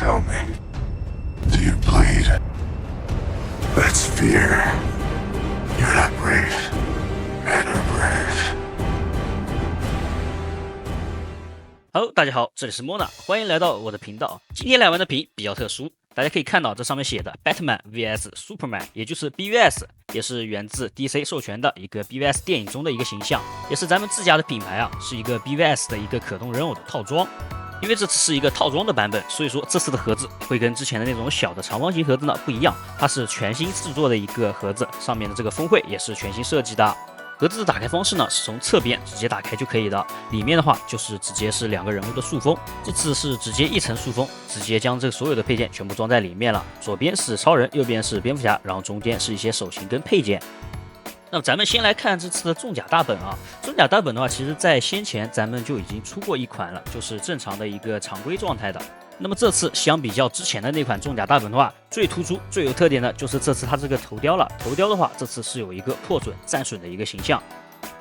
Tell me, do you bleed? That's fear. You're not brave. Men are brave. Hello， 大家好，这里是莫娜，欢迎来到我的频道。今天来玩的屏比较特殊，大家可以看到这上面写的 Batman vs Superman， 也就是 BVS， 也是源自 DC 授权的一个 BVS 电影中的一个形象，也是咱们自家的品牌啊，是一个 BVS 的一个可动人偶的套装。因为这次是一个套装的版本，所以说这次的盒子会跟之前的那种小的长方形盒子呢不一样，它是全新制作的一个盒子，上面的这个峰会也是全新设计的。盒子的打开方式呢是从侧边直接打开就可以的，里面的话就是直接是两个人物的塑封，这次是直接一层塑封，直接将这所有的配件全部装在里面了。左边是超人，右边是蝙蝠侠，然后中间是一些手型跟配件。那么咱们先来看这次的重甲大本啊，重甲大本的话，其实在先前咱们就已经出过一款了，就是正常的一个常规状态的。那么这次相比较之前的那款重甲大本的话，最突出、最有特点的就是这次它这个头雕了。头雕的话，这次是有一个破损、战损的一个形象。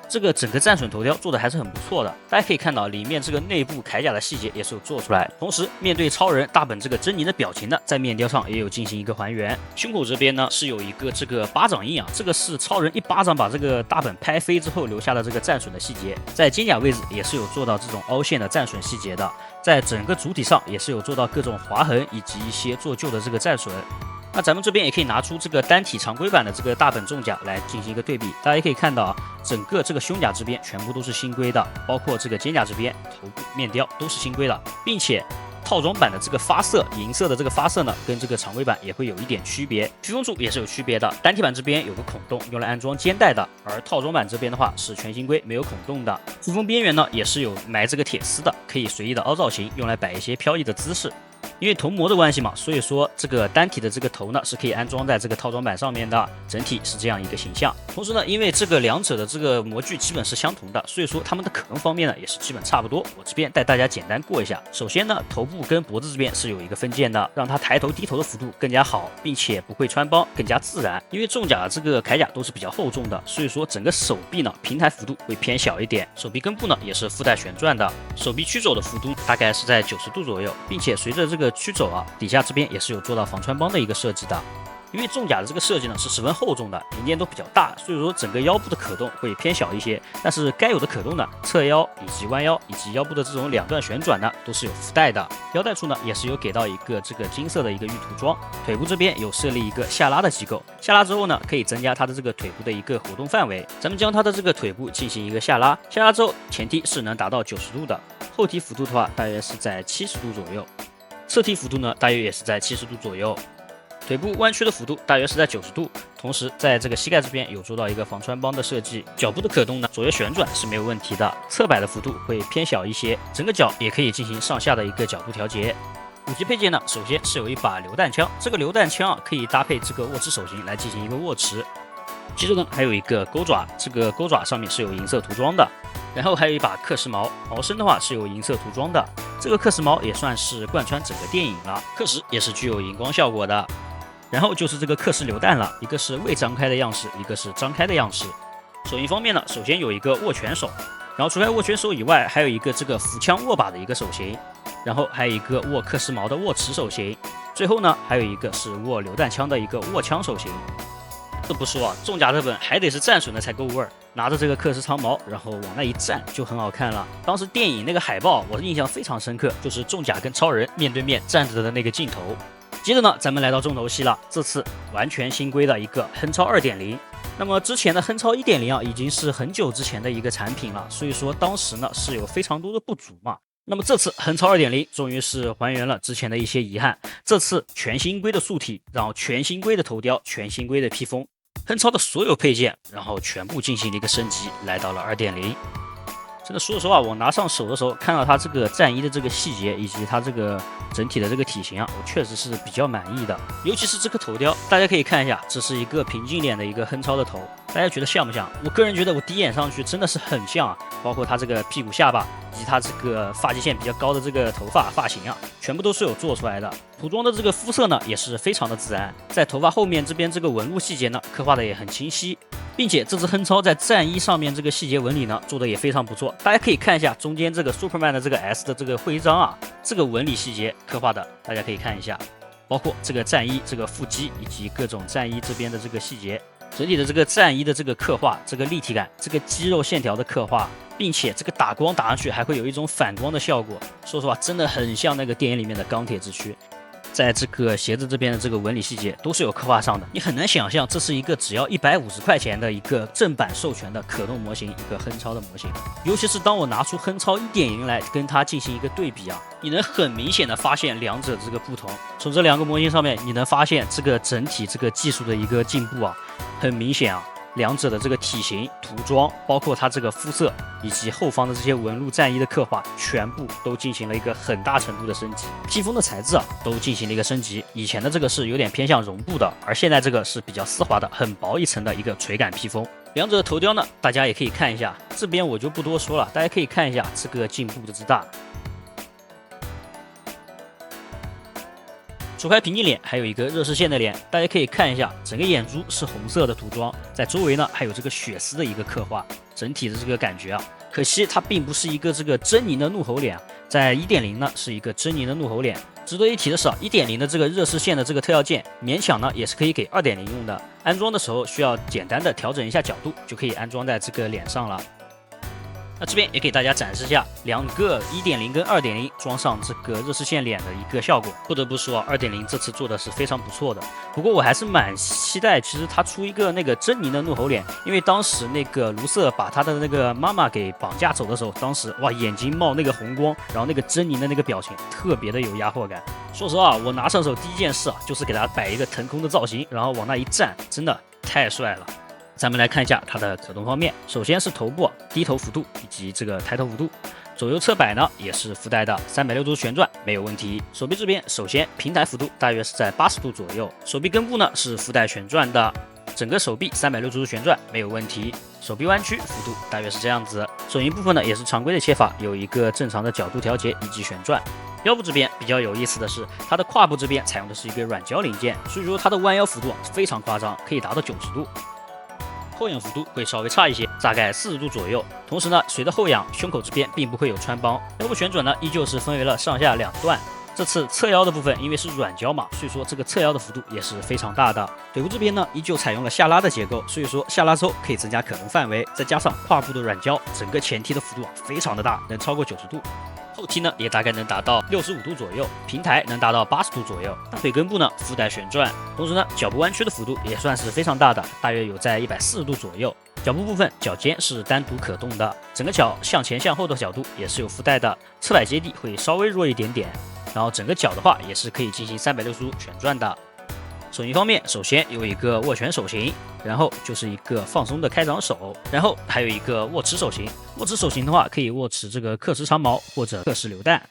这个整个战损头雕做的还是很不错的，大家可以看到里面这个内部铠甲的细节也是有做出来，同时面对超人大本这个狰狞的表情呢，在面雕上也有进行一个还原。胸口这边呢是有一个这个巴掌印啊，这个是超人一巴掌把这个大本拍飞之后留下的这个战损的细节，在肩胛位置也是有做到这种凹陷的战损细节的，在整个主体上也是有做到各种划痕以及一些做旧的这个战损。那咱们这边也可以拿出这个单体常规版的这个大本重甲来进行一个对比，大家也可以看到啊，整个这个胸甲这边全部都是新规的，包括这个肩甲这边头部面雕都是新规的，并且套装版的这个发色，银色的这个发色呢，跟这个常规版也会有一点区别，驱风柱也是有区别的。单体版这边有个孔洞，用来安装肩带的，而套装版这边的话是全新规，没有孔洞的。护风边缘呢也是有埋这个铁丝的，可以随意的凹造型，用来摆一些飘逸的姿势。因为铜模的关系嘛，所以说这个单体的这个头呢是可以安装在这个套装版上面的，整体是这样一个形象。同时呢，因为这个两者的这个模具基本是相同的，所以说它们的可动方面呢也是基本差不多。我这边带大家简单过一下。首先呢，头部跟脖子这边是有一个分件的，让它抬头低头的幅度更加好，并且不会穿帮，更加自然。因为重甲这个铠甲都是比较厚重的，所以说整个手臂呢平抬幅度会偏小一点，手臂根部呢也是附带旋转的，手臂曲肘的幅度大概是在90度左右，并且随着这个曲肘啊，底下这边也是有做到防穿帮的一个设计的。因为重甲的这个设计呢是十分厚重的，零件都比较大，所以说整个腰部的可动会偏小一些。但是该有的可动呢，侧腰以及弯腰以及腰部的这种两段旋转呢，都是有附带的。腰带处呢也是有给到一个这个金色的一个玉涂装。腿部这边有设立一个下拉的机构，下拉之后呢，可以增加它的这个腿部的一个活动范围。咱们将它的这个腿部进行一个下拉，下拉之后前踢是能达到90度的，后踢幅度的话大约是在70度左右。侧踢幅度呢，大约也是在70度左右，腿部弯曲的幅度大约是在90度，同时在这个膝盖这边有做到一个防穿帮的设计。脚部的可动呢，左右旋转是没有问题的，侧摆的幅度会偏小一些，整个脚也可以进行上下的一个角度调节。武器配件呢，首先是有一把榴弹枪，这个榴弹枪啊可以搭配这个握持手型来进行一个握持。接着呢，还有一个钩爪，这个钩爪上面是有银色涂装的。然后还有一把克什矛，矛身的话是有银色涂装的，这个克什矛也算是贯穿整个电影了，刻石也是具有荧光效果的。然后就是这个刻石榴弹了，一个是未张开的样式，一个是张开的样式。手型方面呢，首先有一个握拳手，然后除开握拳手以外，还有一个这个扶枪握把的一个手型，然后还有一个握克什矛的握持手型，最后呢还有一个是握榴弹枪的一个握枪手型。这不说啊，重甲这本还得是战损的才够味儿，拿着这个克什长矛，然后往那一站就很好看了。当时电影那个海报，我的印象非常深刻，就是重甲跟超人面对面站着的那个镜头。接着呢，咱们来到重头戏了，这次完全新规的一个哼超 2.0。那么之前的哼超 1.0 啊，已经是很久之前的一个产品了，所以说当时呢是有非常多的不足嘛。那么这次哼超 2.0 终于是还原了之前的一些遗憾，这次全新规的素体，然后全新规的头雕，全新规的披风，哼超的所有配件，然后全部进行了一个升级，来到了 2.0。真的说实话，我拿上手的时候，看到它这个战衣的这个细节，以及它这个整体的这个体型啊，我确实是比较满意的。尤其是这个头雕，大家可以看一下，这是一个平镜脸的一个哼超的头，大家觉得像不像？我个人觉得我第一眼上去真的是很像啊，包括它这个屁股下巴，以及它这个发际线比较高的这个头发发型啊，全部都是有做出来的。涂装的这个肤色呢，也是非常的自然，在头发后面这边这个纹路细节呢，刻画的也很清晰。并且这只亨超在战衣上面这个细节纹理呢做的也非常不错，大家可以看一下中间这个 Superman 的这个 S 的这个徽章啊，这个纹理细节刻画的，大家可以看一下，包括这个战衣这个腹肌以及各种战衣这边的这个细节。整体的这个战衣的这个刻画，这个立体感，这个肌肉线条的刻画，并且这个打光打上去还会有一种反光的效果。说实话，真的很像那个电影里面的钢铁之躯。在这个鞋子这边的这个纹理细节都是有刻画上的，你很难想象这是一个只要150块钱的一个正版授权的可动模型，一个亨超的模型。尤其是当我拿出亨超 1.0 来跟它进行一个对比啊，你能很明显的发现两者这个不同。从这两个模型上面，你能发现这个整体这个技术的一个进步啊，很明显啊。两者的这个体型、涂装，包括它这个肤色以及后方的这些纹路战衣的刻画，全部都进行了一个很大程度的升级。披风的材质啊，都进行了一个升级。以前的这个是有点偏向绒布的，而现在这个是比较丝滑的、很薄一层的一个垂感披风。两者的头雕呢，大家也可以看一下，这边我就不多说了，大家可以看一下这个进步的之大。手排平颈脸，还有一个热视线的脸，大家可以看一下，整个眼珠是红色的涂装，在周围呢还有这个血丝的一个刻画，整体的这个感觉啊，可惜它并不是一个这个狰狞的怒吼脸，在 1.0 呢是一个狰狞的怒吼脸。值得一提的是，1.0 的这个热视线的这个特效键，勉强呢也是可以给2.0用的，安装的时候需要简单的调整一下角度，就可以安装在这个脸上了。那这边也给大家展示一下两个 1.0 跟 2.0 装上这个热视线脸的一个效果。不得不说2.0这次做的是非常不错的。不过我还是蛮期待，其实他出一个那个狰狞的怒吼脸，因为当时那个卢瑟把他的那个妈妈给绑架走的时候，当时哇眼睛冒那个红光，然后那个狰狞的那个表情特别的有压迫感。说实话，我拿上手第一件事就是给他摆一个腾空的造型，然后往那一站，真的太帅了。咱们来看一下它的可动方面，首先是头部低头幅度以及这个抬头幅度，左右侧摆呢也是附带的360度旋转，没有问题。手臂这边首先平台幅度大约是在80度左右，手臂根部呢是附带旋转的，整个手臂360度旋转没有问题。手臂弯曲幅度大约是这样子，手淫部分呢也是常规的切法，有一个正常的角度调节以及旋转。腰部这边比较有意思的是，它的胯部这边采用的是一个软胶零件，所以说它的弯腰幅度非常夸张，可以达到90度。后仰幅度会稍微差一些，大概40度左右。同时呢，随着后仰，胸口这边并不会有穿帮。腰部旋转呢，依旧是分为了上下两段。这次侧腰的部分，因为是软胶嘛，所以说这个侧腰的幅度也是非常大的。腿部这边呢，依旧采用了下拉的结构，所以说下拉之后可以增加可动范围，再加上胯部的软胶，整个前踢的幅度非常的大，能超过90度。后踢呢也大概能达到65度左右，平台能达到80度左右，大腿根部呢附带旋转，同时呢脚部弯曲的幅度也算是非常大的，大约有在140度左右。脚部部分脚尖是单独可动的，整个脚向前向后的角度也是有附带的，侧摆接地会稍微弱一点点，然后整个脚的话也是可以进行360度旋转的。手型方面，首先有一个握拳手型，然后就是一个放松的开掌手，然后还有一个握持手型。握持手型的话，可以握持这个刻石长矛或者刻石榴弹。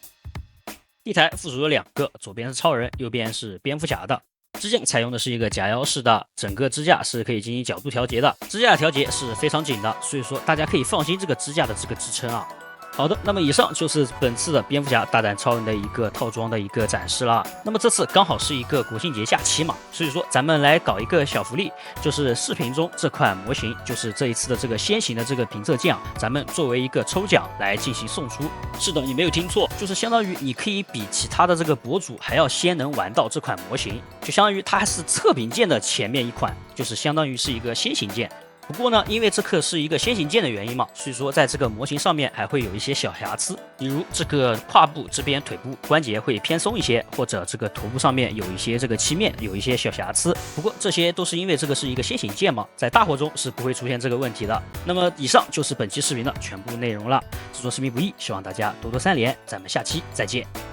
地台附属有2个，左边是超人，右边是蝙蝠侠的。支架采用的是一个夹腰式的，整个支架是可以进行角度调节的，支架调节是非常紧的，所以说大家可以放心这个支架的这个支撑啊。好的，那么以上就是本次的蝙蝠侠大战超人的一个套装的一个展示了。那么这次刚好是一个国庆节假期嘛，所以说咱们来搞一个小福利，就是视频中这款模型，就是这一次的这个先行的这个评测键啊，咱们作为一个抽奖来进行送出。是的，你没有听错，就是相当于你可以比其他的这个博主还要先能玩到这款模型，就相当于它还是测评键的前面一款，就是相当于是一个先行键。不过呢，因为这个是一个先行键的原因嘛，所以说在这个模型上面还会有一些小瑕疵，比如这个胯部这边腿部关节会偏松一些，或者这个头部上面有一些这个漆面有一些小瑕疵。不过这些都是因为这个是一个先行键嘛，在大货中是不会出现这个问题的。那么以上就是本期视频的全部内容了。制作视频不易，希望大家多多3连，咱们下期再见。